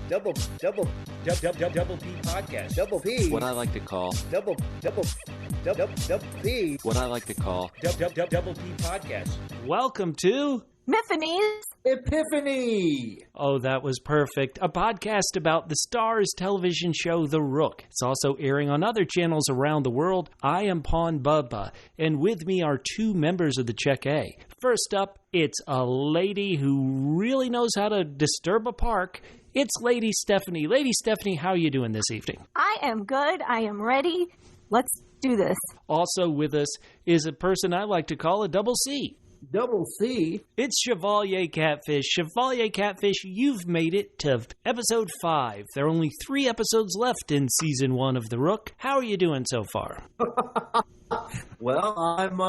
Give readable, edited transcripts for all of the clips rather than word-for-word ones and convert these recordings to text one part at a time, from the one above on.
Double P podcast. Double P. What I like to call Double P. What I like to call Double P podcast. Welcome to Myfanwy's Epiphany. Oh, that was perfect. A podcast about the Starz television show The Rook. It's also airing on other channels around the world. I am Pawn Bubba, and with me are two members of the Check A. First up, it's a lady who really knows how to disturb a park. It's Lady Stephanie. Lady Stephanie, how are you doing this evening? I am good. I am ready. Let's do this. Also with us is a person I like to call a double C. Double C? It's Chevalier Catfish. Chevalier Catfish, you've made it to episode 5. There are only 3 episodes left in season 1 of The Rook. How are you doing so far? Well, I'm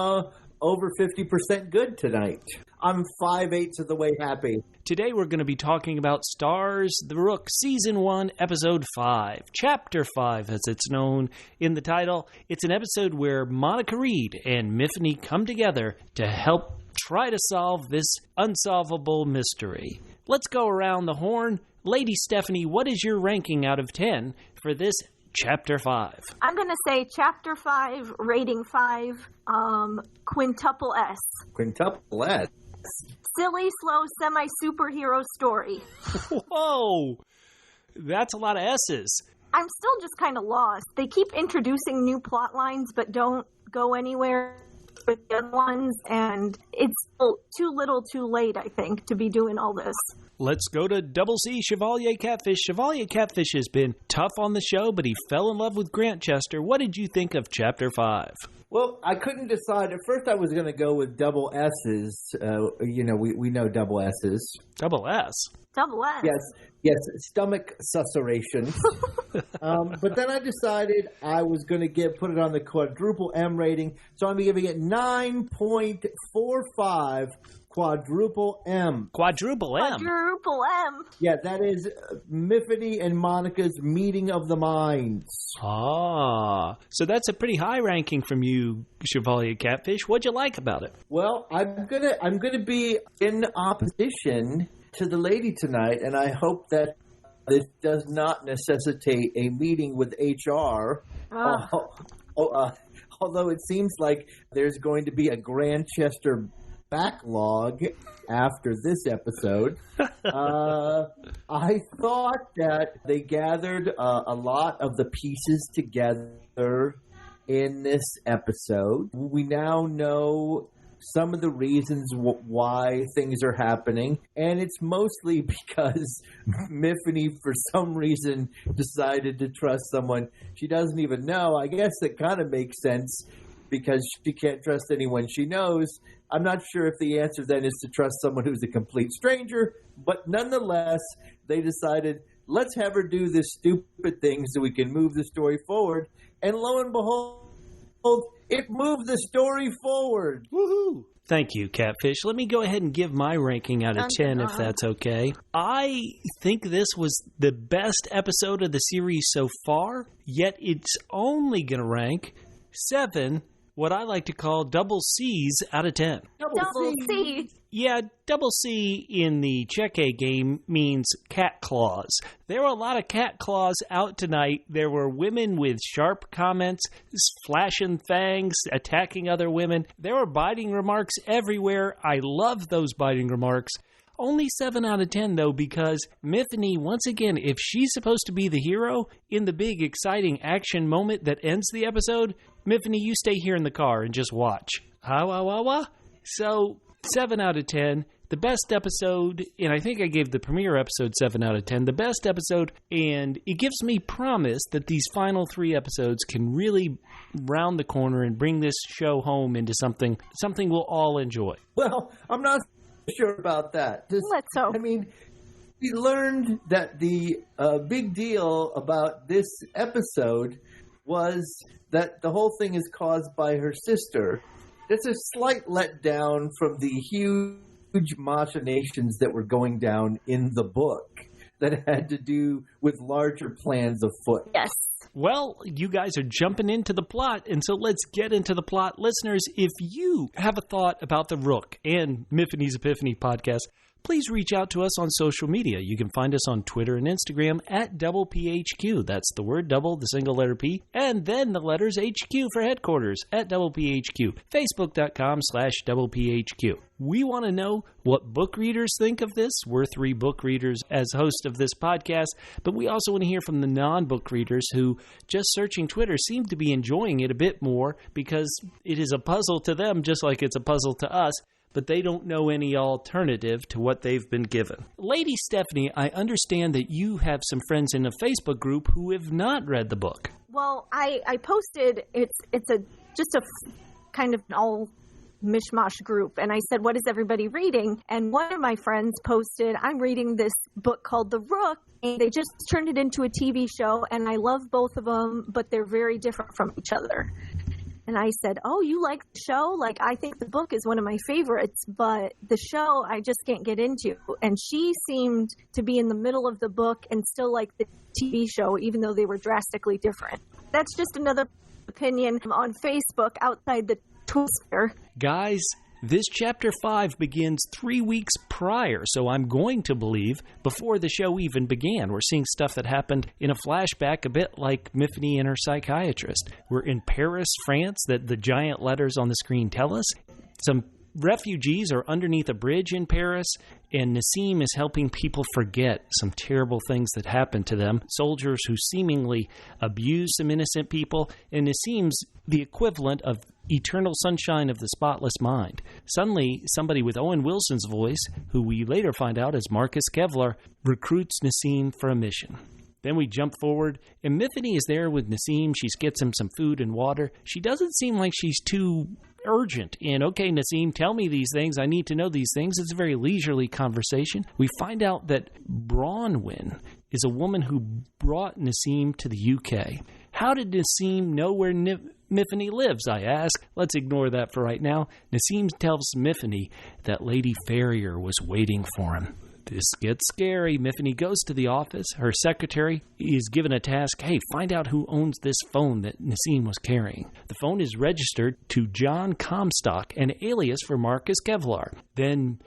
over 50% good tonight. I'm 5/8 of the way happy. Today we're going to be talking about Starz The Rook, Season 1, Episode 5. Chapter 5, as it's known in the title. It's an episode where Monica Reed and Myfanwy come together to help try to solve this unsolvable mystery. Let's go around the horn. Lady Stephanie, what is your ranking out of 10 for this Chapter 5? I'm going to say Chapter 5, rating 5, quintuple S. Quintuple S? Silly, slow, semi-superhero story. Whoa! That's a lot of S's. I'm still just kind of lost. They keep introducing new plot lines, but don't go anywhere with the other ones, and it's too little too late, I think, to be doing all this. Let's go to Double C, Chevalier Catfish. Chevalier Catfish has been tough on the show, but he fell in love with Grantchester. What did you think of Chapter 5? Well, I couldn't decide. At first, I was going to go with double S's. We know double S's. Double S? Double S. Yes, stomach susurration. But then I decided I was going to put it on the quadruple M rating, so I'm giving it 9.45 quadruple M. Quadruple M? Quadruple M. Yeah, that is Myfanwy and Monica's meeting of the minds. Ah, so that's a pretty high ranking from you, Chevalier Catfish. What'd you like about it? Well, I'm gonna be in opposition to the lady tonight, and I hope that this does not necessitate a meeting with HR. Although it seems like there's going to be a Grantchester backlog after this episode. I thought that they gathered a lot of the pieces together in this episode. We now know some of the reasons why things are happening, and it's mostly because Myfanwy, for some reason, decided to trust someone she doesn't even know. I guess that kind of makes sense because she can't trust anyone she knows. I'm not sure if the answer then is to trust someone who's a complete stranger, but nonetheless, they decided, let's have her do this stupid thing so we can move the story forward, and lo and behold, it moved the story forward. Woohoo! Thank you, Catfish. Let me go ahead and give my ranking out of 10, if that's okay. I think this was the best episode of the series so far, yet it's only going to rank 7, what I like to call double C's out of 10. Double C. Yeah, double C in the Check A game means cat claws. There were a lot of cat claws out tonight. There were women with sharp comments, flashing fangs, attacking other women. There were biting remarks everywhere. I love those biting remarks. Only 7 out of 10, though, because Myfanwy, once again, if she's supposed to be the hero in the big, exciting action moment that ends the episode, Myfanwy, you stay here in the car and just watch. So, 7 out of 10. The best episode, and I think I gave the premiere episode 7 out of 10, the best episode, and it gives me promise that these final 3 episodes can really round the corner and bring this show home into something we'll all enjoy. Well, I'm not sure about that. Let's hope. I mean, we learned that the big deal about this episode was that the whole thing is caused by her sister. It's a slight letdown from the huge machinations that were going down in the book that had to do with larger plans afoot. Yes. Well, you guys are jumping into the plot, and so let's get into the plot. Listeners, if you have a thought about The Rook and Myfanwy's Epiphany podcast, please reach out to us on social media. You can find us on Twitter and Instagram at DoublePHQ. That's the word double, the single letter P, and then the letters HQ for headquarters at DoublePHQ. Facebook.com/DoublePHQ. We want to know what book readers think of this. We're 3 book readers as host of this podcast, but we also want to hear from the non-book readers who, just searching Twitter, seem to be enjoying it a bit more because it is a puzzle to them just like it's a puzzle to us, but they don't know any alternative to what they've been given. Lady Stephanie, I understand that you have some friends in a Facebook group who have not read the book. Well, I posted, it's just a kind of an all mishmash group, and I said, what is everybody reading? And one of my friends posted, I'm reading this book called The Rook, and they just turned it into a TV show, and I love both of them, but they're very different from each other. And I said, oh, you like the show? Like, I think the book is one of my favorites, but the show I just can't get into. And she seemed to be in the middle of the book and still like the TV show, even though they were drastically different. That's just another opinion on Facebook outside the Twitter. Guys, this chapter 5 begins 3 weeks prior, so I'm going to believe before the show even began. We're seeing stuff that happened in a flashback, a bit like Myfanwy and her psychiatrist. We're in Paris, France, that the giant letters on the screen tell us. Some refugees are underneath a bridge in Paris, and Nassim is helping people forget some terrible things that happened to them. Soldiers who seemingly abuse some innocent people, and Nassim's the equivalent of eternal sunshine of the spotless mind. Suddenly, somebody with Owen Wilson's voice, who we later find out is Marcus Kevlar, recruits Nassim for a mission. Then we jump forward, and Myfanwy is there with Nassim. She gets him some food and water. She doesn't seem like she's too urgent in, okay, Nassim, tell me these things. I need to know these things. It's a very leisurely conversation. We find out that Bronwyn is a woman who brought Nassim to the UK. How did Nassim know where Myfanwy lives, I ask? Let's ignore that for right now. Nassim tells Myfanwy that Lady Farrier was waiting for him. This gets scary. Myfanwy goes to the office. Her secretary is given a task. Hey, find out who owns this phone that Nassim was carrying. The phone is registered to John Comstock, an alias for Marcus Kevlar. Then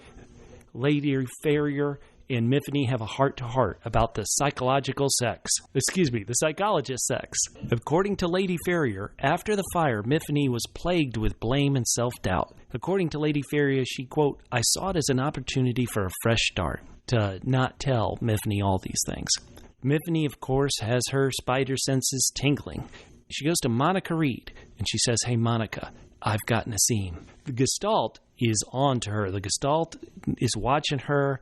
Lady Farrier and Myfanwy have a heart-to-heart about the psychologist sex. According to Lady Farrier, after the fire, Myfanwy was plagued with blame and self-doubt. According to Lady Farrier, she, quote, I saw it as an opportunity for a fresh start, to not tell Myfanwy all these things. Myfanwy, of course, has her spider senses tingling. She goes to Monica Reed, and she says, hey, Monica, I've got Nassim. The Gestalt is on to her. The Gestalt is watching her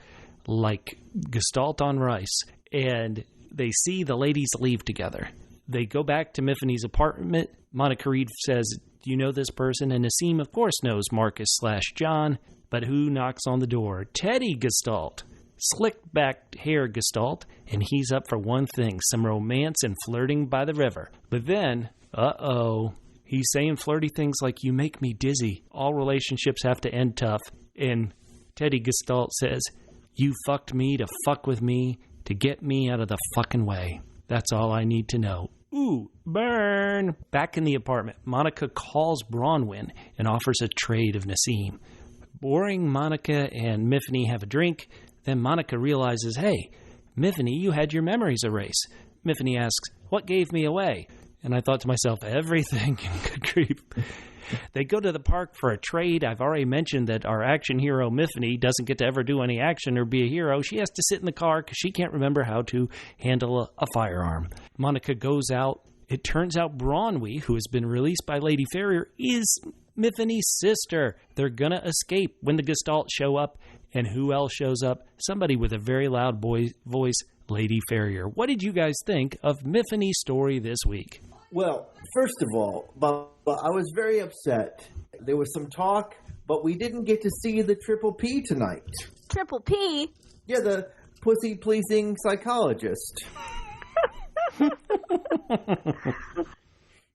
like Gestalt on rice, and they see the ladies leave together. They go back to Myfanwy's apartment. Monica Reed says, do you know this person? And Nassim, of course, knows Marcus/John, but who knocks on the door? Teddy Gestalt. Slicked back hair Gestalt, and he's up for one thing, some romance and flirting by the river. But then, he's saying flirty things like, you make me dizzy. All relationships have to end tough. And Teddy Gestalt says, you fucked me to fuck with me to get me out of the fucking way. That's all I need to know. Ooh, burn. Back in the apartment, Monica calls Bronwyn and offers a trade of Nassim. Boring Monica and Myfanwy have a drink. Then Monica realizes, hey, Myfanwy, you had your memories erased. Myfanwy asks, what gave me away? And I thought to myself, everything. Good grief. They go to the park for a trade. I've already mentioned that our action hero, Myfanwy, doesn't get to ever do any action or be a hero. She has to sit in the car because she can't remember how to handle a firearm. Monica goes out. It turns out Bronwyn, who has been released by Lady Farrier, is Myfanwy's sister. They're going to escape when the Gestalt show up. And who else shows up? Somebody with a very loud voice, Lady Farrier. What did you guys think of Myfanwy's story this week? Well, first of all, I was very upset. There was some talk, but we didn't get to see the Triple P tonight. Triple P? Yeah, the pussy-pleasing psychologist.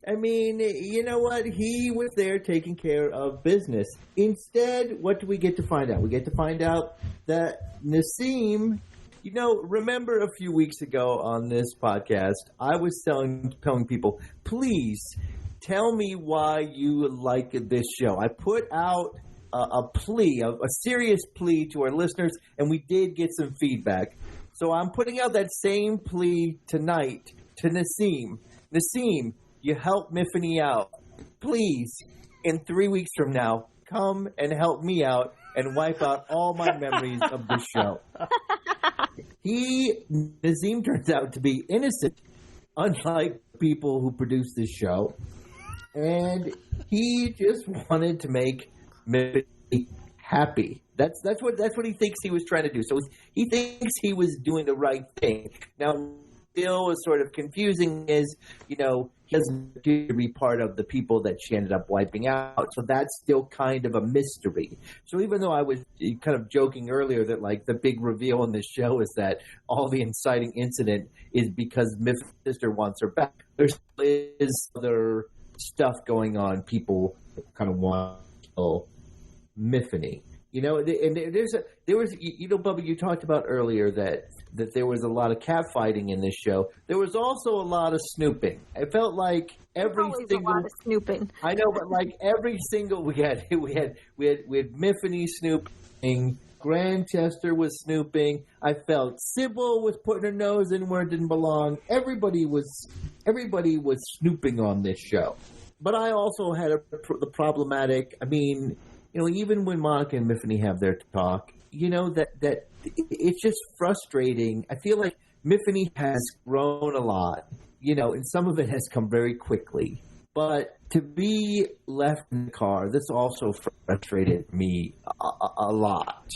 I mean, you know what? He was there taking care of business. Instead, what do we get to find out? We get to find out that Nassim, you know, remember a few weeks ago on this podcast, I was telling people, please tell me why you like this show. I put out a plea, a serious plea to our listeners, and we did get some feedback. So I'm putting out that same plea tonight to Nassim. Nassim, you help Myfanwy out. Please, in 3 weeks from now, come and help me out and wipe out all my memories of the show. Nassim turns out to be innocent, unlike people who produce this show. And he just wanted to make Myfanwy happy. That's what he thinks he was trying to do. So he thinks he was doing the right thing. Now, still is sort of confusing is, he doesn't appear to be part of the people that she ended up wiping out. So that's still kind of a mystery. So even though I was kind of joking earlier that like the big reveal in this show is that all the inciting incident is because Myfanwy's sister wants her back, there is other stuff going on. People kind of want to kill Myfanwy. And there was, Bubba, you talked about earlier that there was a lot of catfighting in this show. There was also a lot of snooping. I felt like every single a lot of snooping. I know, but like every single we had Myfanwy snooping, Grantchester was snooping. I felt Sybil was putting her nose in where it didn't belong. Everybody was snooping on this show. But I also had the problematic. I mean, even when Monica and Myfanwy have their talk, that it's just frustrating. I feel like Myfanwy has grown a lot, and some of it has come very quickly. But to be left in the car, this also frustrated me a lot.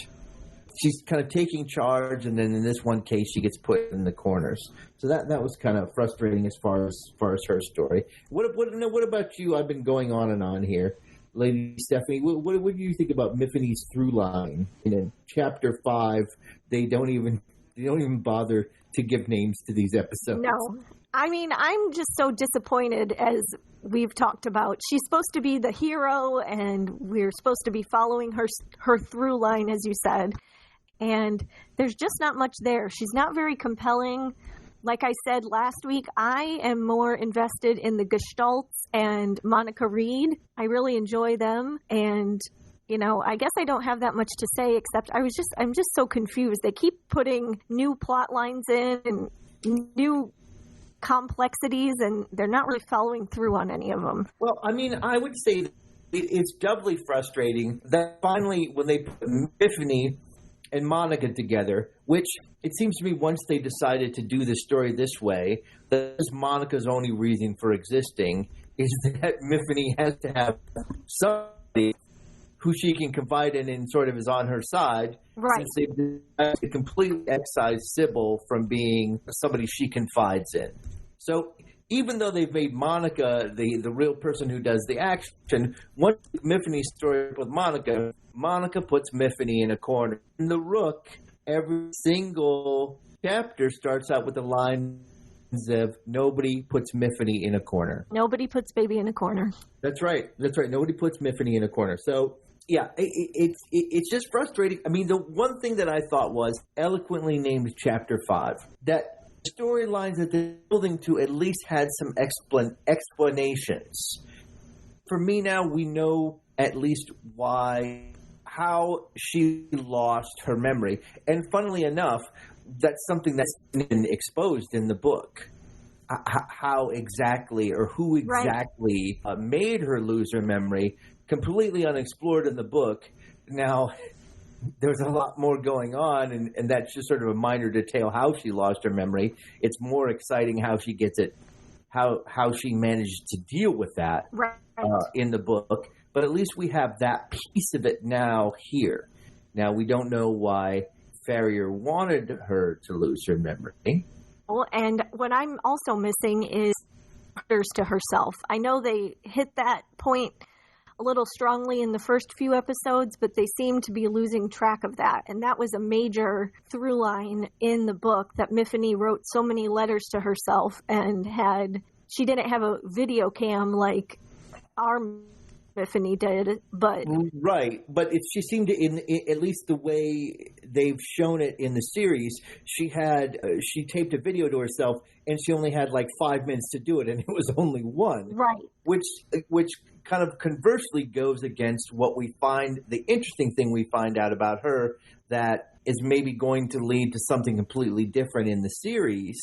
She's kind of taking charge, and then in this one case, she gets put in the corners. So that was kind of frustrating as far as her story. What about you? I've been going on and on here. Lady Stephanie, what do you think about Myfanwy's through line? In Chapter 5, they don't even bother to give names to these episodes. No. I mean, I'm just so disappointed, as we've talked about. She's supposed to be the hero, and we're supposed to be following her through line, as you said. And there's just not much there. She's not very compelling. Like I said last week, I am more invested in the Gestalts and Monica Reed. I really enjoy them. And, I guess I don't have that much to say, except I'm just so confused. They keep putting new plot lines in and new complexities, and they're not really following through on any of them. Well, I mean, I would say it's doubly frustrating that finally when they put Myfanwy and Monica together, which it seems to me once they decided to do the story this way, that is Monica's only reason for existing, is that Myfanwy has to have somebody who she can confide in and sort of is on her side. Right. Since they've decided to completely excise Sybil from being somebody she confides in. So even though they've made Monica the real person who does the action, once Myfanwy's story with Monica puts Myfanwy in a corner. In the Rook, every single chapter starts out with the lines of nobody puts Myfanwy in a corner. Nobody puts baby in a corner. That's right. Nobody puts Myfanwy in a corner. So, yeah, it's just frustrating. I mean, the one thing that I thought was eloquently named Chapter 5, that storylines that they're building to at least had some explanations. For me now, we know at least how she lost her memory. And funnily enough, that's something that's been exposed in the book. How exactly or who exactly made her lose her memory, completely unexplored in the book. Now, there's a lot more going on, and that's just sort of a minor detail how she lost her memory. It's more exciting how she gets it, how she managed to deal with that in the book. But at least we have that piece of it now here. Now, we don't know why Farrier wanted her to lose her memory. Well, and what I'm also missing is letters to herself. I know they hit that point a little strongly in the first few episodes, but they seem to be losing track of that. And that was a major through line in the book, that Myfanwy wrote so many letters to herself and she didn't have a video cam like our Myfanwy did, but right. But she seemed to, at least the way they've shown it in the series, she taped a video to herself, and she only had like 5 minutes to do it, and it was only one. Right. Which kind of conversely goes against what we find. The interesting thing we find out about her that is maybe going to lead to something completely different in the series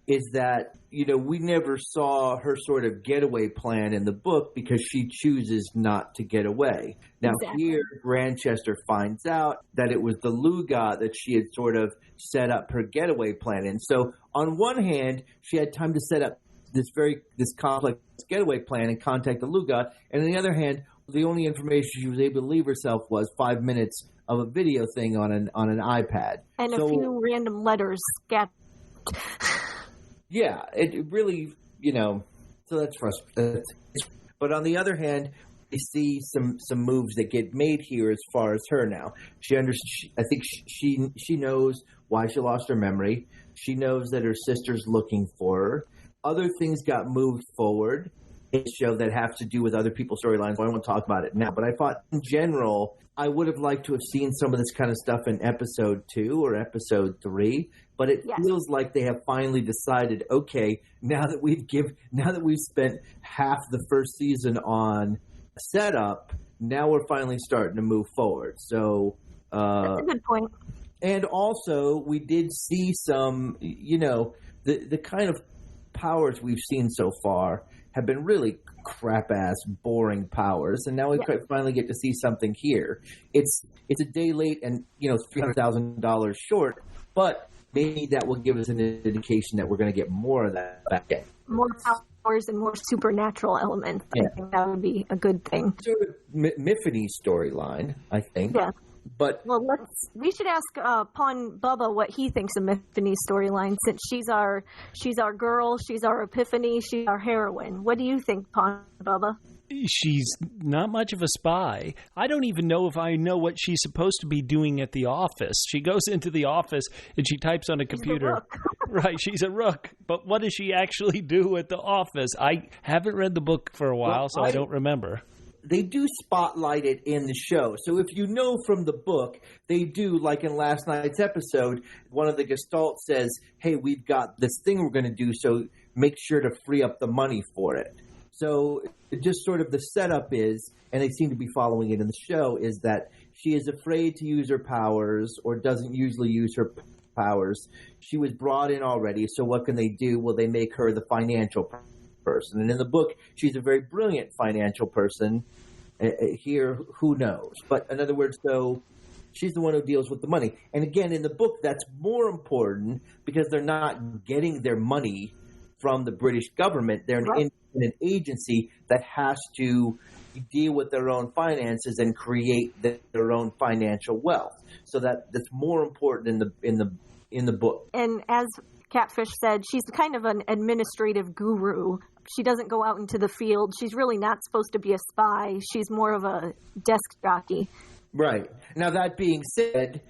is that, we never saw her sort of getaway plan in the book because she chooses not to get away. Now, exactly. Here, Grantchester finds out that it was the Lugat that she had sort of set up her getaway plan in. So, on one hand, she had time to set up this complex getaway plan and contact the Lugat. And on the other hand, the only information she was able to leave herself was 5 minutes of a video thing on an iPad. And a few random letters scattered. Yeah, it really, so that's frustrating. But on the other hand, we see some moves that get made here as far as her now. I think she knows why she lost her memory. She knows that her sister's looking for her. Other things got moved forward in the show that have to do with other people's storylines. I won't talk about it now. But I thought, in general, I would have liked to have seen some of this kind of stuff in episode 2 or episode 3. But it feels like they have finally decided, okay, now that we've spent half the first season on setup, now we're finally starting to move forward. So that's a good point. And also, we did see some, the kind of powers we've seen so far have been really crap-ass, boring powers, and now we finally get to see something here. It's a day late and, $300,000 short, but maybe that will give us an indication that we're going to get more of that back in. More powers and more supernatural elements. Yeah. I think that would be a good thing. Sort of Myfanwy's storyline, I think. Yeah. But we should ask Pawn Bubba what he thinks of Myfanwy's storyline, since she's our girl, she's our Epiphany, she's our heroine. What do you think, Pawn Bubba? She's not much of a spy. I don't even know if I know what she's supposed to be doing at the office. She goes into the office and she types on a computer. Right, she's a rook. But what does she actually do at the office? I haven't read the book for a while, so I don't remember. They do spotlight it in the show. So if you know from the book, they do, like in last night's episode, one of the Gestalt says, hey, we've got this thing we're going to do, so make sure to free up the money for it. So just sort of the setup is, and they seem to be following it in the show, is that she is afraid to use her powers or doesn't usually use her powers. She was brought in already, so what can they do? Well, they make her the financial person. And in the book, she's a very brilliant financial person. Here, who knows? But in other words, though, she's the one who deals with the money. And again, in the book, that's more important because they're not getting their money from the British government. They're an independent agency that has to deal with their own finances and create their own financial wealth. So that's more important in the book. And as Catfish said, she's kind of an administrative guru. She doesn't go out into the field. She's really not supposed to be a spy. She's more of a desk jockey. Right. Now, that being said,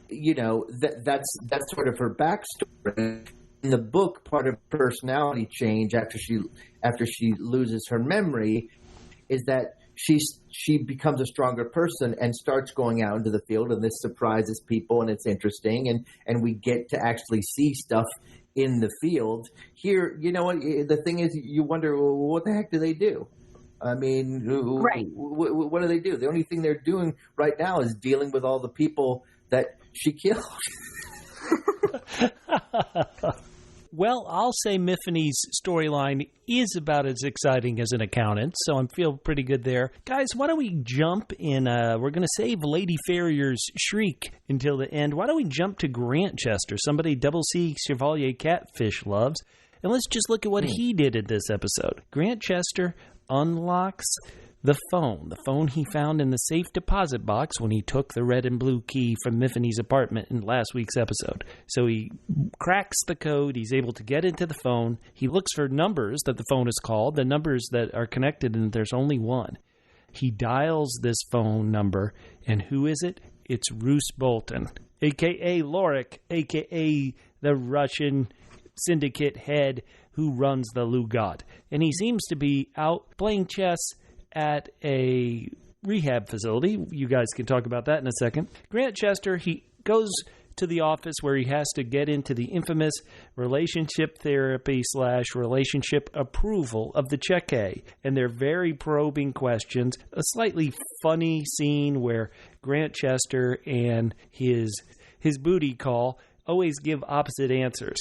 that's sort of her backstory. In the book, part of personality change after she loses her memory is that she becomes a stronger person and starts going out into the field, and this surprises people, and it's interesting, and we get to actually see stuff in the field. Here, the thing is, you wonder, well, what the heck do they do? I mean, what do they do? The only thing they're doing right now is dealing with all the people that she killed. Well, I'll say Myfanwy's storyline is about as exciting as an accountant, so I feel pretty good there. Guys, why don't we jump in? We're going to save Lady Farrier's shriek until the end. Why don't we jump to Grantchester, somebody Double C Chevalier Catfish loves, and let's just look at what he did in this episode. Grantchester unlocks the phone he found in the safe deposit box when he took the red and blue key from Myfanwy's apartment in last week's episode. So he cracks the code, he's able to get into the phone, he looks for numbers that the phone is called, the numbers that are connected, and there's only one. He dials this phone number, and who is it? It's Roose Bolton, a.k.a. Lorik, a.k.a. the Russian syndicate head who runs the Lugat. And he seems to be out playing chess at a rehab facility. You guys can talk about that in a second. Grantchester, he goes to the office where he has to get into the infamous relationship therapy / relationship approval of the Check-A. And they're very probing questions. A slightly funny scene where Grantchester and his booty call always give opposite answers.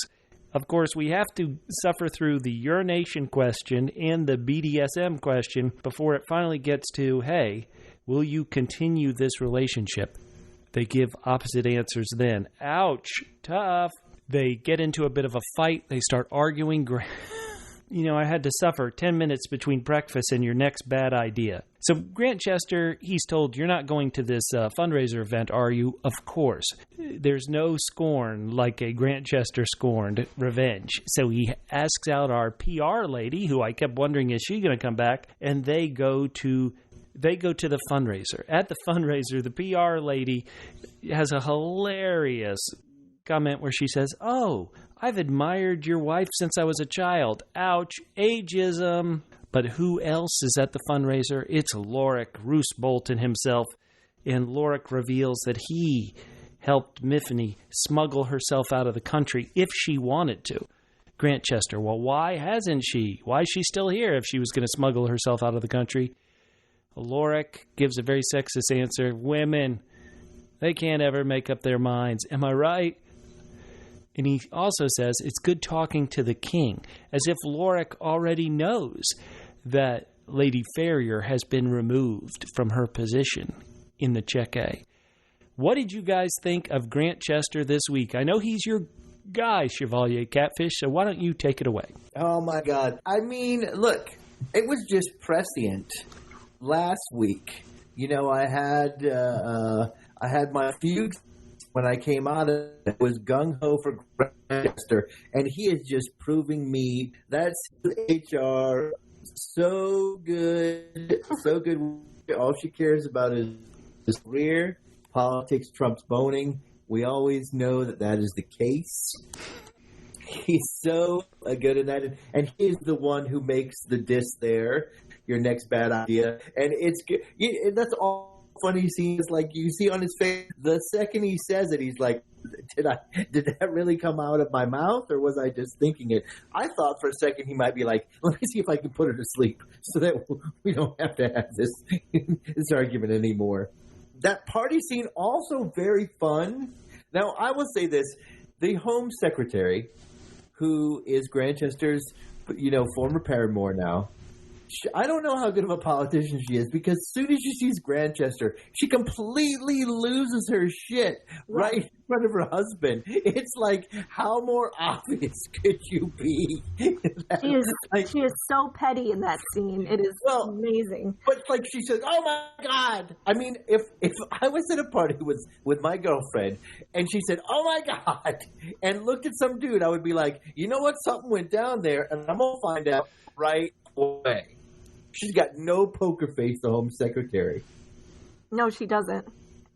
Of course, we have to suffer through the urination question and the BDSM question before it finally gets to, hey, will you continue this relationship? They give opposite answers then. Ouch. Tough. They get into a bit of a fight. They start arguing. I had to suffer 10 minutes between breakfast and your next bad idea. So Grantchester, he's told, you're not going to this fundraiser event, are you? Of course. There's no scorn like a Grantchester scorned revenge. So he asks out our PR lady, who I kept wondering, is she going to come back? And they go to the fundraiser. At the fundraiser, the PR lady has a hilarious comment where she says, oh, I've admired your wife since I was a child. Ouch, ageism. But who else is at the fundraiser? It's Lorik Roose-Bolton himself. And Lorik reveals that he helped Myfanwy smuggle herself out of the country if she wanted to. Grantchester, well, why hasn't she? Why is she still here if she was going to smuggle herself out of the country? Lorik gives a very sexist answer. Women, they can't ever make up their minds. Am I right? And he also says it's good talking to the king, as if Lorik already knows that Lady Farrier has been removed from her position in the Check-A. What did you guys think of Grantchester this week? I know he's your guy, Chevalier Catfish, so why don't you take it away? Oh, my God. I mean, look, it was just prescient. Last week, I had my feud when I came out of it. Was gung-ho for Grantchester, and he is just proving me that's HR so good. All she cares about is his career. Politics trumps boning. We always know that is the case. He's so good at that, and he's the one who makes the diss there. Your next bad idea, and it's good. That's all funny scenes. Like you see on his face, the second he says it, he's like, "Did that really come out of my mouth, or was I just thinking it?" I thought for a second he might be like, "Let me see if I can put her to sleep, so that we don't have to have this argument anymore." That party scene also very fun. Now I will say this: the Home Secretary, who is Grantchester's, former paramour now. I don't know how good of a politician she is, because as soon as she sees Grantchester, she completely loses her shit right in front of her husband. It's like, how more obvious could you be? She is so petty in that scene. It is amazing. But like she says, "Oh my God!" I mean, if I was at a party with my girlfriend and she said, "Oh my God," and looked at some dude, I would be like, you know what? Something went down there, and I'm gonna find out right away. She's got no poker face, the Home Secretary. No, she doesn't.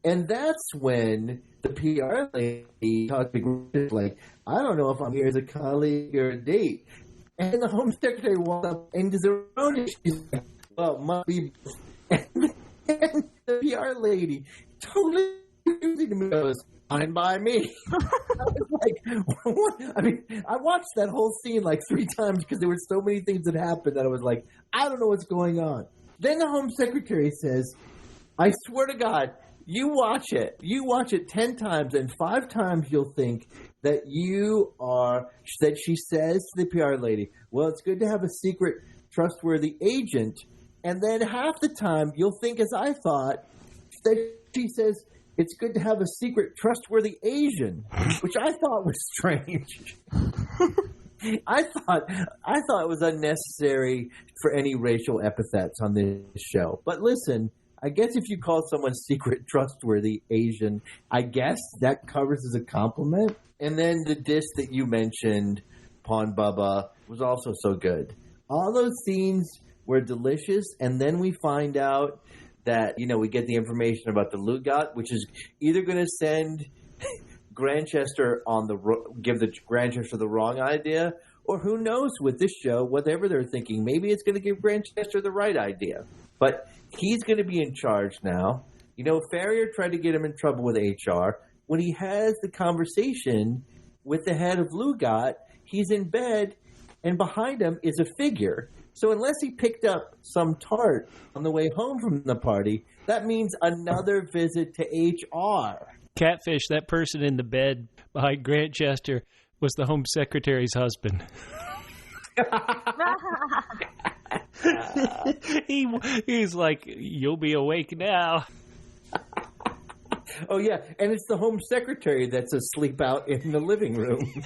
And that's when the PR lady talked to Grant, like, I don't know if I'm here as a colleague or a date. And the Home Secretary walked up and Zeroni, she's like, well, must be. And the PR lady totally goes, fine by me. I was like, what? I mean, I watched that whole scene like 3 times because there were so many things that happened that I was like, I don't know what's going on. Then the Home Secretary says, I swear to God, you watch it 10 times, and 5 times you'll think that that she says to the PR lady, well, it's good to have a secret, trustworthy agent. And then half the time you'll think, as I thought, that she says, it's good to have a secret, trustworthy Asian, which I thought was strange. I thought it was unnecessary for any racial epithets on this show. But listen, I guess if you call someone secret, trustworthy Asian, I guess that covers as a compliment. And then the diss that you mentioned, Pawn Bubba, was also so good. All those scenes were delicious, and then we find out that, we get the information about the Lugat, which is either going to send Grantchester give the Grantchester the wrong idea, or who knows with this show, whatever they're thinking, maybe it's going to give Grantchester the right idea. But he's going to be in charge now. You know, Farrier tried to get him in trouble with HR. When he has the conversation with the head of Lugot, he's in bed, and behind him is a figure. So unless he picked up some tart on the way home from the party, that means another visit to HR. Catfish, that person in the bed behind Grantchester was the Home Secretary's husband. He's like, you'll be awake now. Oh, yeah, and it's the Home Secretary that's asleep out in the living room.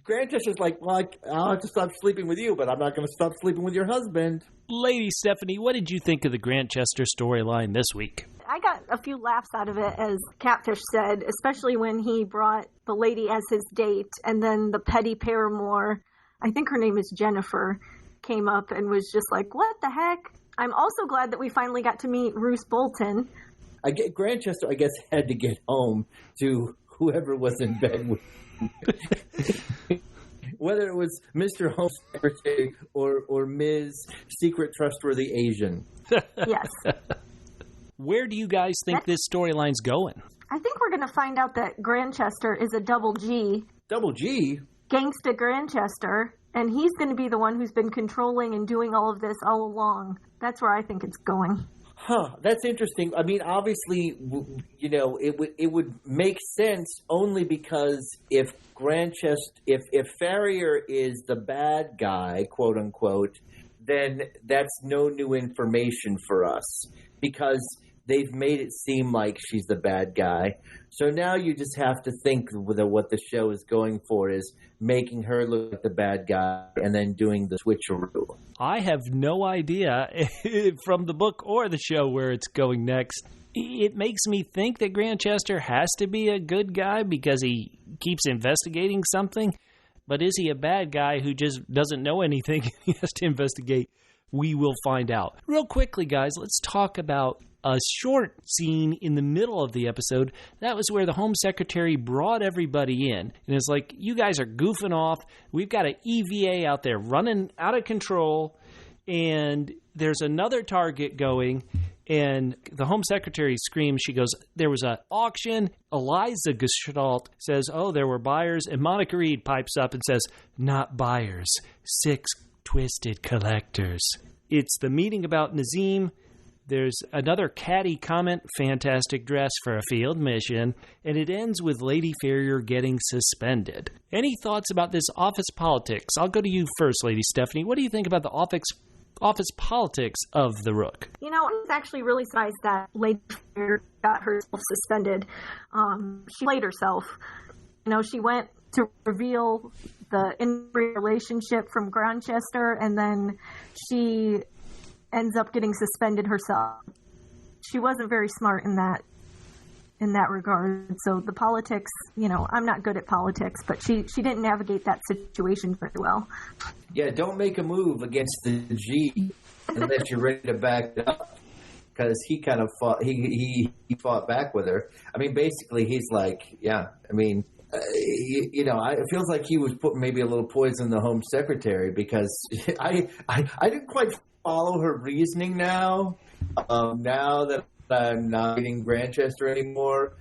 Grantchester's like, well, I'll have to stop sleeping with you, but I'm not going to stop sleeping with your husband. Lady Stephanie, what did you think of the Grantchester storyline this week? I got a few laughs out of it, as Catfish said, especially when he brought the lady as his date, and then the petty paramour, I think her name is Jennifer, came up and was just like, what the heck? I'm also glad that we finally got to meet Ruth Bolton. Grantchester, I guess, had to get home to whoever was in bed with him. Whether it was Mr. Home Secretary or Ms. Secret Trustworthy Asian. Yes. Where do you guys think this storyline's going? I think we're going to find out that Grantchester is a double G. Double G? Gangsta Grantchester. And he's going to be the one who's been controlling and doing all of this all along. That's where I think it's going. Huh, that's interesting. I mean, obviously, you know, it would make sense only because if Farrier is the bad guy, quote unquote, then that's no new information for us because they've made it seem like she's the bad guy. So now you just have to think that what the show is going for is making her look like the bad guy and then doing the switcheroo. I have no idea from the book or the show where it's going next. It makes me think that Grantchester has to be a good guy because he keeps investigating something. But is he a bad guy who just doesn't know anything he has to investigate? We will find out. Real quickly, guys, let's talk about a short scene in the middle of the episode. That was where the Home Secretary brought everybody in. And it's like, you guys are goofing off. We've got an EVA out there running out of control. And there's another target going. And the Home Secretary screams. She goes, there was an auction. Eliza Gestalt says, oh, there were buyers. And Monica Reed pipes up and says, not buyers, 6 twisted collectors. It's the meeting about Nazim. There's another catty comment, fantastic dress for a field mission, and it ends with Lady Farrier getting suspended. Any thoughts about this office politics? I'll go to you first, Lady Stephanie. What do you think about the office politics of the Rook? You know, I was actually really surprised that Lady Farrier got herself suspended. She played herself. You know, she went to reveal the inbreed relationship from Grantchester, and then she ends up getting suspended herself. She wasn't very smart in that regard. So the politics, you know, I'm not good at politics, but she didn't navigate that situation very well. Yeah, don't make a move against the G unless you're ready to back it up. Because he kind of fought, he fought back with her. I mean, basically, he's like, yeah, I mean, you know, it feels like he was putting maybe a little poison in the Home Secretary because I didn't quite follow her reasoning now. Now that I'm not eating Grantchester anymore,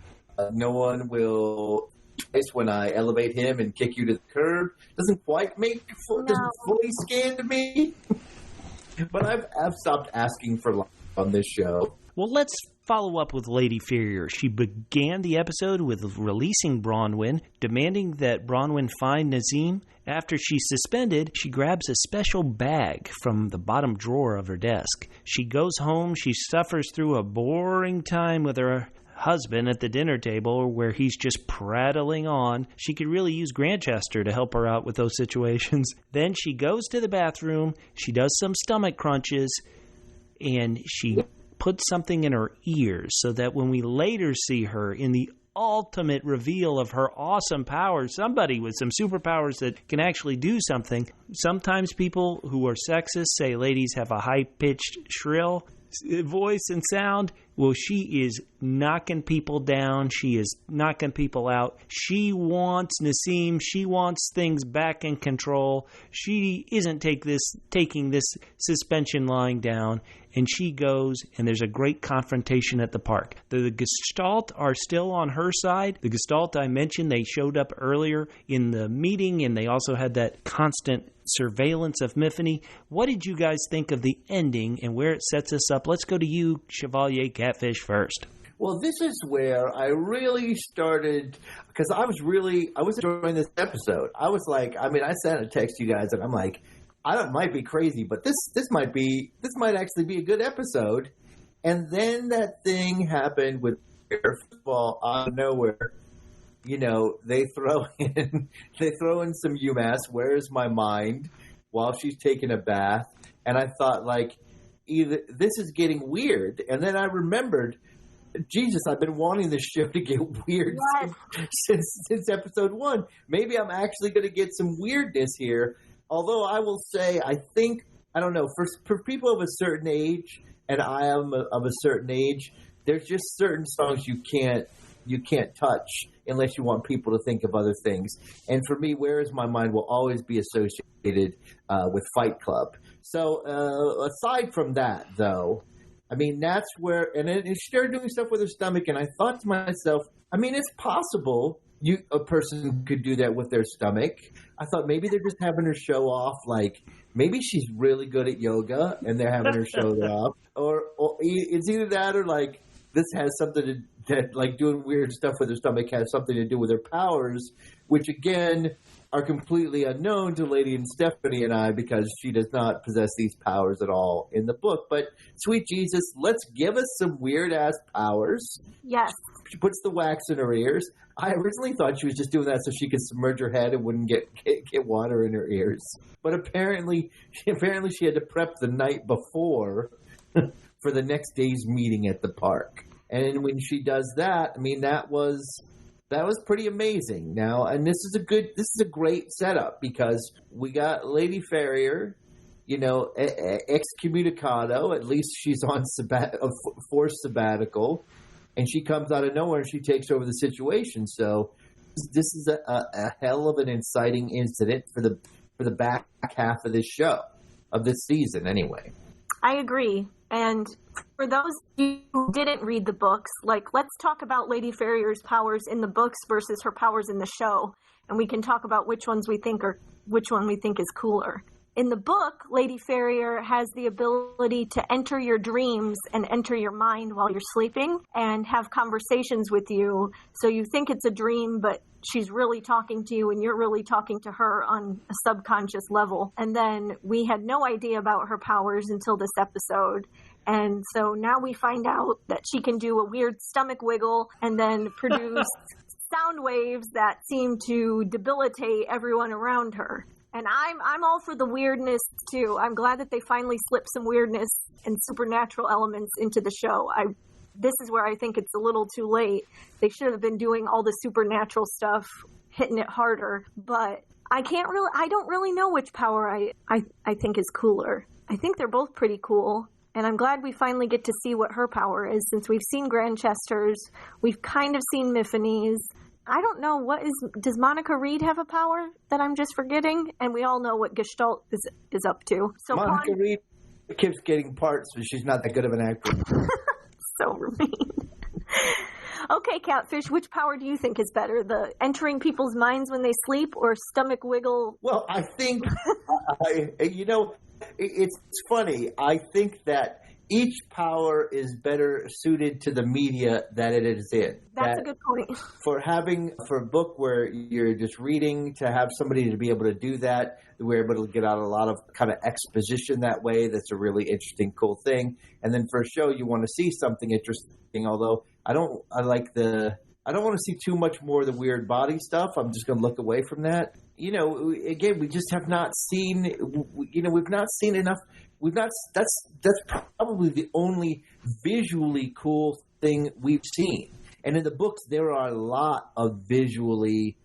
no one will twice when I elevate him and kick you to the curb. Doesn't quite doesn't fully scan to me. But I've stopped asking for life on this show. Well, let's follow up with Lady Farrier. She began the episode with releasing Bronwyn, demanding that Bronwyn find Nazim. After she's suspended, she grabs a special bag from the bottom drawer of her desk. She goes home. She suffers through a boring time with her husband at the dinner table where he's just prattling on. She could really use Grantchester to help her out with those situations. Then she goes to the bathroom. She does some stomach crunches, and she puts something in her ears so that when we later see her in the ultimate reveal of her awesome powers, somebody with some superpowers that can actually do something. Sometimes people who are sexist say ladies have a high-pitched shrill. voice and sound, well, she is knocking people down. She is knocking people out. She wants Nassim. She wants things back in control. She isn't taking this suspension lying down. And she goes, and there's a great confrontation at the park. The Gestalt are still on her side. The Gestalt I mentioned, they showed up earlier in the meeting, and they also had that constant surveillance of Myfanwy. What did you guys think of the ending and where it sets us up? Let's go to you, Chevalier Catfish, first. Well, this is where I really started, because I was enjoying this episode. I was like, I sent a text to you guys, and I'm like, it might be crazy, but this might actually be a good episode. And then that thing happened with, first of all, out of nowhere, they throw in some UMass, Where's My Mind, while she's taking a bath. And I thought, like, either this is getting weird. And then I remembered, Jesus, I've been wanting this show to get weird since episode 1. Maybe I'm actually going to get some weirdness here. Although I will say, I don't know, for people of a certain age, and I am of a certain age, there's just certain songs you can't touch unless you want people to think of other things. And for me, Where Is My Mind will always be associated with Fight Club. So aside from that, though, that's where, and then she started doing stuff with her stomach, and I thought to myself, it's possible a person could do that with their stomach. I thought maybe they're just having her show off, like maybe she's really good at yoga and they're having her show off, or it's either that or like this has something that like doing weird stuff with her stomach has something to do with her powers, which again are completely unknown to Lady and Stephanie and I, because she does not possess these powers at all in the book. But sweet Jesus, let's give us some weird ass powers. Yes. She puts the wax in her ears. I originally thought she was just doing that so she could submerge her head and wouldn't get water in her ears. But apparently she had to prep the night before for the next day's meeting at the park. And when she does that, that was pretty amazing. Now, and this is a great setup, because we got Lady Farrier, excommunicado. At least she's on a forced sabbatical. And she comes out of nowhere and she takes over the situation. So this is a hell of an inciting incident for the back half of this show, of this season anyway. I agree. And for those who didn't read the books, let's talk about Lady Farrier's powers in the books versus her powers in the show. And we can talk about which one we think is cooler. In the book, Lady Farrier has the ability to enter your dreams and enter your mind while you're sleeping and have conversations with you. So you think it's a dream, but she's really talking to you and you're really talking to her on a subconscious level. And then we had no idea about her powers until this episode. And so now we find out that she can do a weird stomach wiggle and then produce sound waves that seem to debilitate everyone around her. And I'm all for the weirdness, too. I'm glad that they finally slipped some weirdness and supernatural elements into the show. This is where I think it's a little too late. They should have been doing all the supernatural stuff, hitting it harder. But I don't really know which power I think is cooler. I think they're both pretty cool. And I'm glad we finally get to see what her power is, since we've seen Grantchester's. We've kind of seen Myfanwy's. I don't know, does Monica Reed have a power that I'm just forgetting? And we all know what Gestalt is up to. So Monica Reed keeps getting parts, but she's not that good of an actress. So mean. Okay, Catfish, which power do you think is better? The entering people's minds when they sleep, or stomach wiggle? Well, I think, it's funny. I think that each power is better suited to the media that it is in. That's a good point. For a book where you're just reading, to have somebody to be able to do that, we're able to get out a lot of kind of exposition that way. That's a really interesting, cool thing. And then for a show, you want to see something interesting, although I don't want to see too much more of the weird body stuff. I'm just going to look away from that. Again, we just have not seen, we've not seen enough. That's probably the only visually cool thing we've seen. And in the books, there are a lot of visually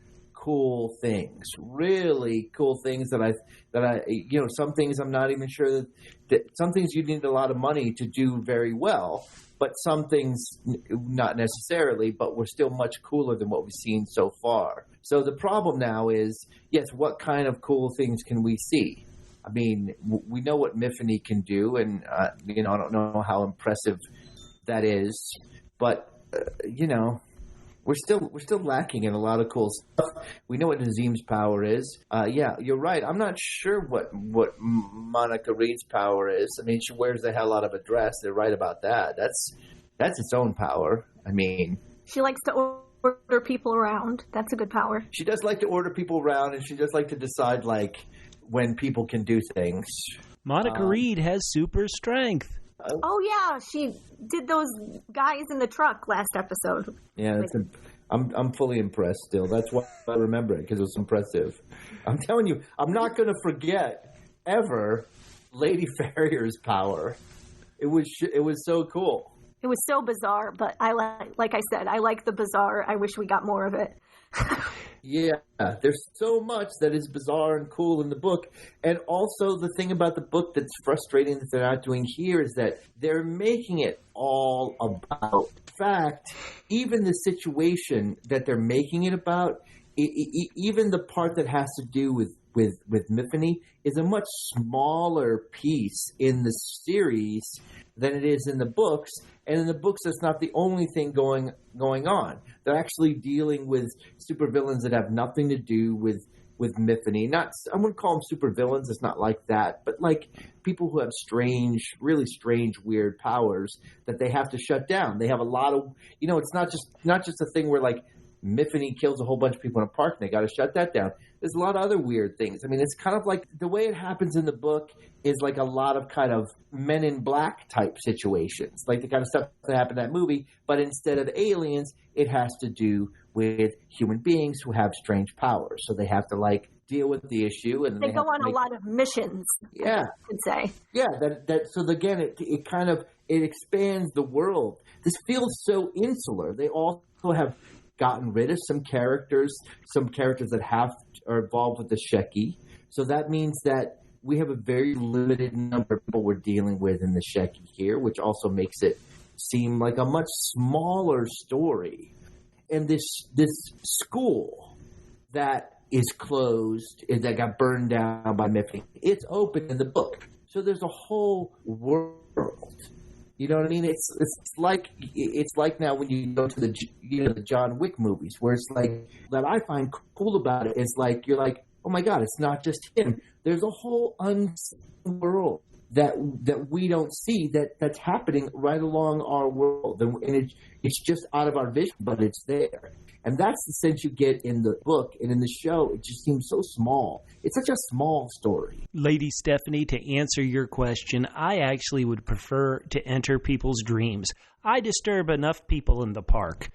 cool things, really cool things that I, some things I'm not even sure that some things you need a lot of money to do very well, but some things not necessarily, but we're still much cooler than what we've seen so far. So the problem now is, yes, what kind of cool things can we see? I mean, we know what Myfanwy can do, and, I don't know how impressive that is, but, we're still lacking in a lot of cool stuff. We know what Nazim's power is. Yeah, you're right. I'm not sure what Monica Reed's power is. I mean, she wears the hell out of a dress. They're right about that. That's its own power. I mean, she likes to order people around. That's a good power. She does like to order people around, and she does like to decide, like, when people can do things. Monica Reed has super strength. Oh, yeah. She did those guys in the truck last episode. Yeah, I'm fully impressed still. That's why I remember it, because it was impressive. I'm telling you, I'm not going to forget, ever, Lady Farrier's power. It was so cool. It was so bizarre, but like I said, I like the bizarre. I wish we got more of it. Yeah, there's so much that is bizarre and cool in the book. And also the thing about the book that's frustrating that they're not doing here is that they're making it all about. In fact, even the situation that they're making it about, even the part that has to do with Myfanwy is a much smaller piece in the series than it is in the books. And in the books, that's not the only thing going on. They're actually dealing with supervillains that have nothing to do with Myfanwy. I wouldn't call them supervillains. It's not like that. But like people who have really strange, weird powers that they have to shut down. They have a lot of, it's not just a thing where like Myfanwy kills a whole bunch of people in a park and they got to shut that down. There's a lot of other weird things. I mean, it's kind of like the way it happens in the book is like a lot of kind of Men in Black type situations, like the kind of stuff that happened in that movie. But instead of aliens, it has to do with human beings who have strange powers. So they have to like deal with the issue, and they go on a lot of missions. Yeah, I could say. Yeah, so again, it kind of expands the world. This feels so insular. They also have gotten rid of some characters that are involved with the Sheki. So that means that we have a very limited number of people we're dealing with in the Sheki here, which also makes it seem like a much smaller story. And this school that is closed, that got burned down by Myfanwy, it's open in the book. So there's a whole world. You know what I mean? It's like now when you go to the John Wick movies, where it's like that I find cool about it is like you're like, oh my God, it's not just him. There's a whole unseen world that we don't see that's happening right along our world, and it's just out of our vision, but it's there. And that's the sense you get in the book, and in the show, it just seems so small. It's such a small story. Lady Stephanie, to answer your question, I actually would prefer to enter people's dreams. I disturb enough people in the park.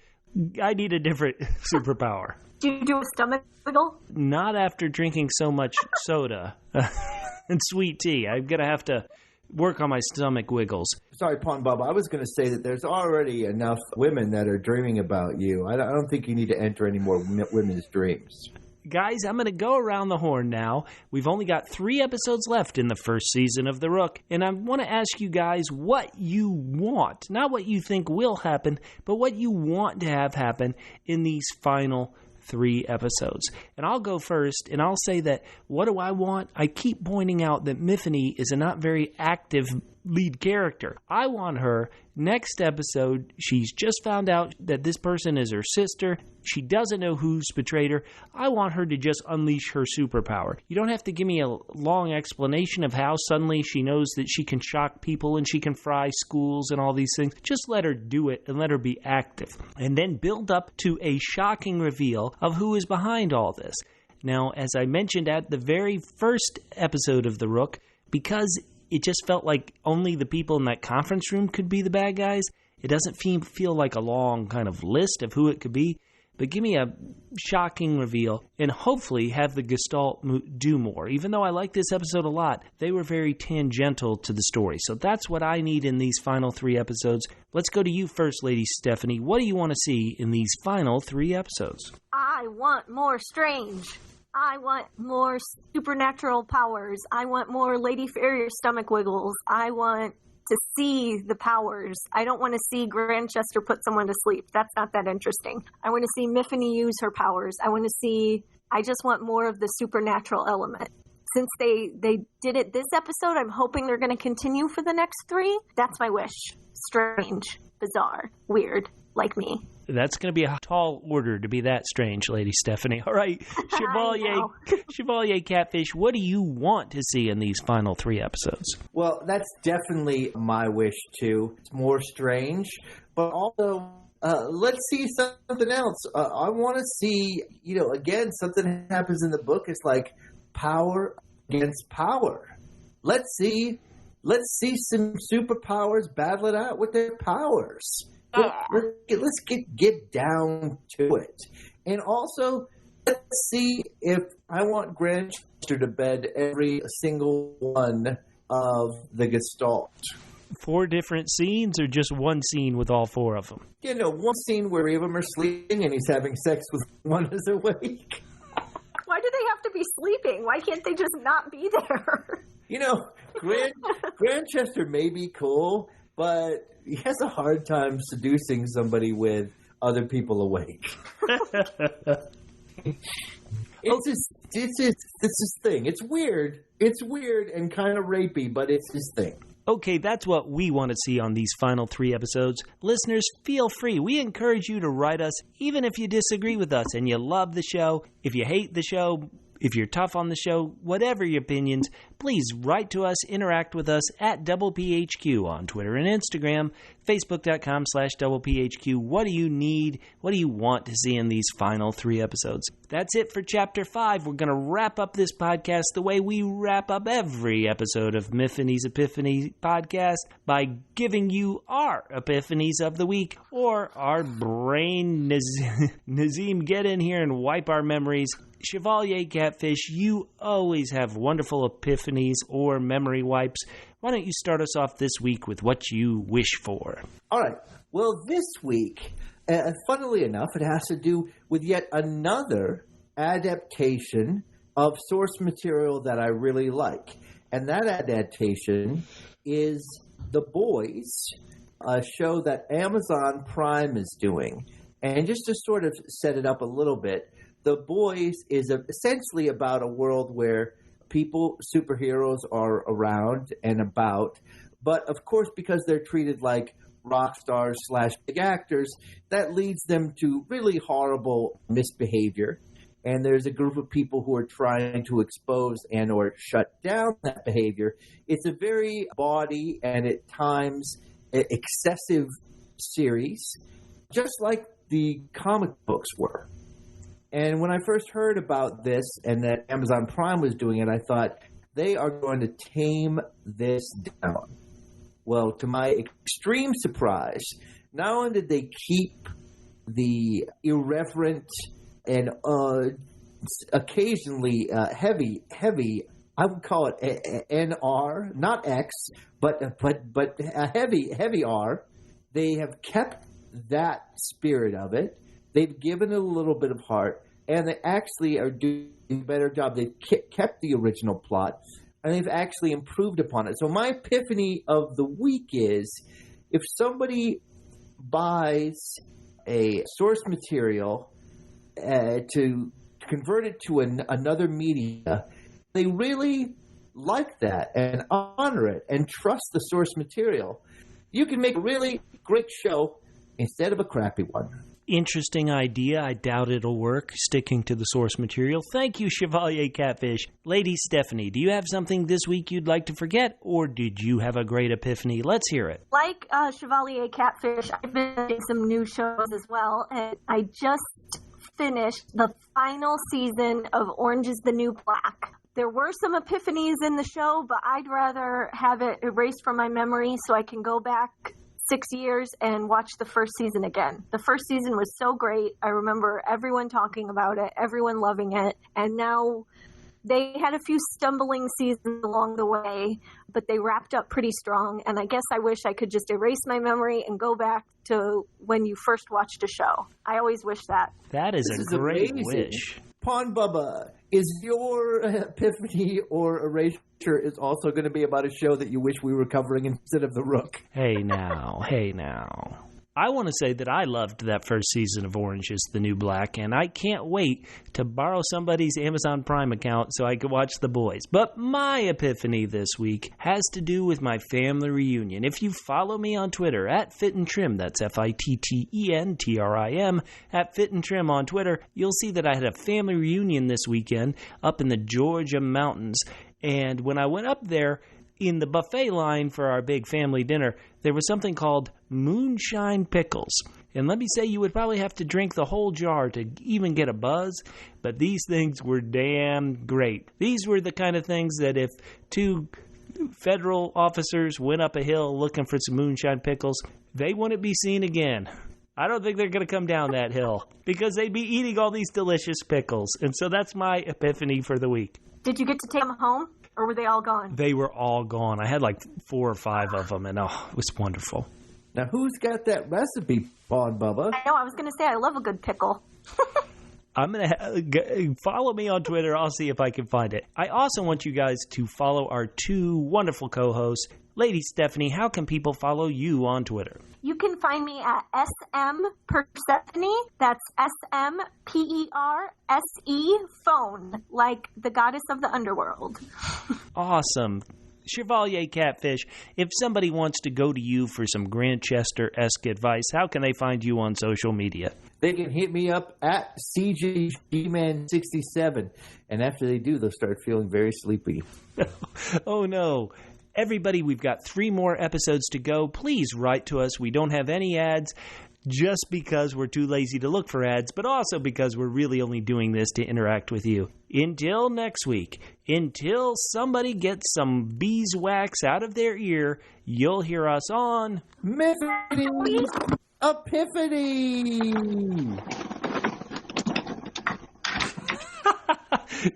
I need a different superpower. Do you do a stomach wiggle? Not after drinking so much soda and sweet tea. I'm going to have to work on my stomach wiggles. Sorry, Pawn Bubba. I was going to say that there's already enough women that are dreaming about you. I don't think you need to enter any more women's dreams. Guys, I'm going to go around the horn now. We've only got 3 episodes left in the first season of The Rook, and I want to ask you guys what you want. Not what you think will happen, but what you want to have happen in these final 3 episodes. And I'll go first, and I'll say that what do I want? I keep pointing out that Myfanwy is a not very active lead character. I want her next episode. She's just found out that this person is her sister. She doesn't know who's betrayed her. I want her to just unleash her superpower. You don't have to give me a long explanation of how suddenly she knows that she can shock people and she can fry schools and all these things. Just let her do it and let her be active. And then build up to a shocking reveal of who is behind all this. Now, as I mentioned at the very first episode of The Rook, because it just felt like only the people in that conference room could be the bad guys, it doesn't feel like a long kind of list of who it could be. But give me a shocking reveal and hopefully have the Gestalt do more. Even though I like this episode a lot, they were very tangential to the story. So that's what I need in these final 3 episodes. Let's go to you first, Lady Stephanie. What do you want to see in these final 3 episodes? I I want more strange. I want more supernatural powers. I want more Lady Farrier stomach wiggles. I want to see the powers. I don't want to see Grantchester put someone to sleep. That's not that interesting. I want to see Myfanwy use her powers. I just want more of the supernatural element. Since they did it this episode, I'm hoping they're going to continue for the next 3. That's my wish. Strange, bizarre, weird, like me. That's going to be a tall order to be that strange, Lady Stephanie. All right, Chevalier Catfish, what do you want to see in these final 3 episodes? Well, that's definitely my wish, too. It's more strange, but also let's see something else. I want to see, again, something happens in the book. It's like power against power. Let's see some superpowers battle it out with their powers. Let's get down to it. And also, let's see if I want Grantchester to bed every single one of the Gestalt. 4 different scenes or just one scene with all 4 of them? One scene where 3 of them are sleeping and he's having sex with one who's awake. Why do they have to be sleeping? Why can't they just not be there? Grantchester may be cool, but he has a hard time seducing somebody with other people awake. It's his thing. It's weird. It's weird and kind of rapey, but it's his thing. Okay, that's what we want to see on these final 3 episodes. Listeners, feel free. We encourage you to write us, even if you disagree with us and you love the show. If you hate the show, if you're tough on the show, whatever your opinions, please write to us, interact with us at PHQ on Twitter and Instagram, Facebook.com/PHQ. What do you need? What do you want to see in these final 3 episodes? That's it for Chapter 5. We're going to wrap up this podcast the way we wrap up every episode of Myfanwy's Epiphany podcast by giving you our epiphanies of the week, or our brain Nazim, get in here and wipe our memories. Chevalier Catfish, you always have wonderful epiphanies or memory wipes. Why don't you start us off this week with what you wish for? All right. Well, this week, funnily enough, it has to do with yet another adaptation of source material that I really like. And that adaptation is The Boys, a show that Amazon Prime is doing. And just to sort of set it up a little bit, The Boys is essentially about a world where superheroes are around and about. But, of course, because they're treated like rock stars / big actors, that leads them to really horrible misbehavior. And there's a group of people who are trying to expose and or shut down that behavior. It's a very bawdy and at times excessive series, just like the comic books were. And when I first heard about this and that Amazon Prime was doing it, I thought they are going to tame this down. Well, to my extreme surprise, not only did they keep the irreverent and occasionally heavy, I would call it NR, not X, but a heavy R. They have kept that spirit of it. They've given it a little bit of heart, and they actually are doing a better job. They've kept the original plot, and they've actually improved upon it. So my epiphany of the week is, if somebody buys a source material to convert it to another media, they really like that and honor it and trust the source material, you can make a really great show instead of a crappy one. Interesting idea. I doubt it'll work, sticking to the source material. Thank you, Chevalier Catfish. Lady Stephanie, do you have something this week you'd like to forget, or did you have a great epiphany? Let's hear it. Like Chevalier Catfish, I've been doing some new shows as well, and I just finished the final season of Orange is the New Black. There were some epiphanies in the show, but I'd rather have it erased from my memory so I can go back 6 years and watch the first season again. The first season was so great. I remember everyone talking about it, everyone loving it. And now They had a few stumbling seasons along the way, but they wrapped up pretty strong. And I guess I wish I could just erase my memory and go back to when you first watched a show. I always wish that. That is This a is great amazing. wish. Pawn Bubba, is your epiphany or erasure is also going to be about a show that you wish we were covering instead of the Rook? Hey now. I want to say that I loved that first season of Orange is the New Black, and I can't wait to borrow somebody's Amazon Prime account so I can watch The Boys. But my epiphany this week has to do with my family reunion. If you follow me on Twitter, @FitandTrim, that's FITTENTRIM, @FitandTrim on Twitter, you'll see that I had a family reunion this weekend up in the Georgia mountains. And when I went up there, in the buffet line for our big family dinner, there was something called Moonshine Pickles. And let me say, you would probably have to drink the whole jar to even get a buzz, but these things were damn great. These were the kind of things that if two federal officers went up a hill looking for some moonshine pickles, they wouldn't be seen again. I don't think they're going to come down that hill because they'd be eating all these delicious pickles. And so that's my epiphany for the week. Did you get to take them home, or were they all gone? They were all gone. I had like 4 or 5 of them, and it was wonderful. Now, who's got that recipe, Pawn Bubba? I know, I was going to say, I love a good pickle. I'm going to follow me on Twitter. I'll see if I can find it. I also want you guys to follow our 2 wonderful co-hosts. Lady Stephanie, how can people follow you on Twitter? You can find me at SM Persephone. That's SMPERSE phone, like the goddess of the underworld. Awesome. Chevalier Catfish, if somebody wants to go to you for some Grantchester-esque advice, how can they find you on social media? They can hit me up at CJGman67. And after they do, they'll start feeling very sleepy. Oh, no. Everybody, we've got 3 more episodes to go. Please write to us. We don't have any ads just because we're too lazy to look for ads, but also because we're really only doing this to interact with you. Until next week, until somebody gets some beeswax out of their ear, you'll hear us on Myfanwy Epiphany!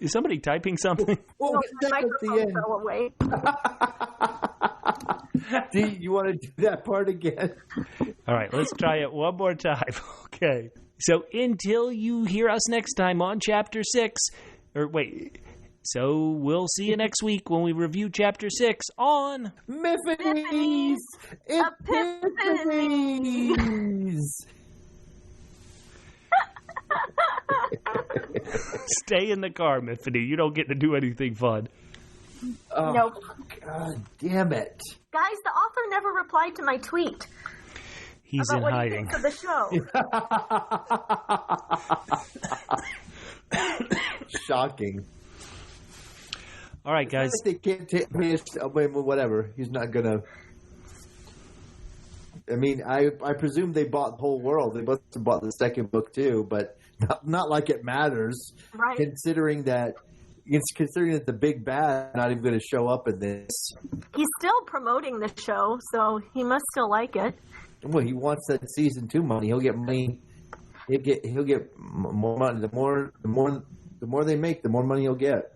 Is somebody typing something? Oh, No, the that's at the microphone end. fell away. Do you want to do that part again? All right, let's try it one more time. Okay. So until you hear us next time on Chapter 6, so we'll see you next week when we review Chapter 6 on Myfanwy's Epiphanies! Stay in the car, Myfanwy. You don't get to do anything fun. Oh, Nope. God damn it. Guys, the author never replied to my tweet He's about in what hiding. he thinks of the show. Shocking. All right, guys. They can't take whatever. He's not gonna. I mean, I presume they bought the whole world. They must have bought the second book too, but not like it matters. Right. Considering that the big bad not even going to show up in this. He's still promoting the show, so he must still like it. Well, he wants that season 2 money. He'll get money. He'll get more money. The more they make, the more money he'll get.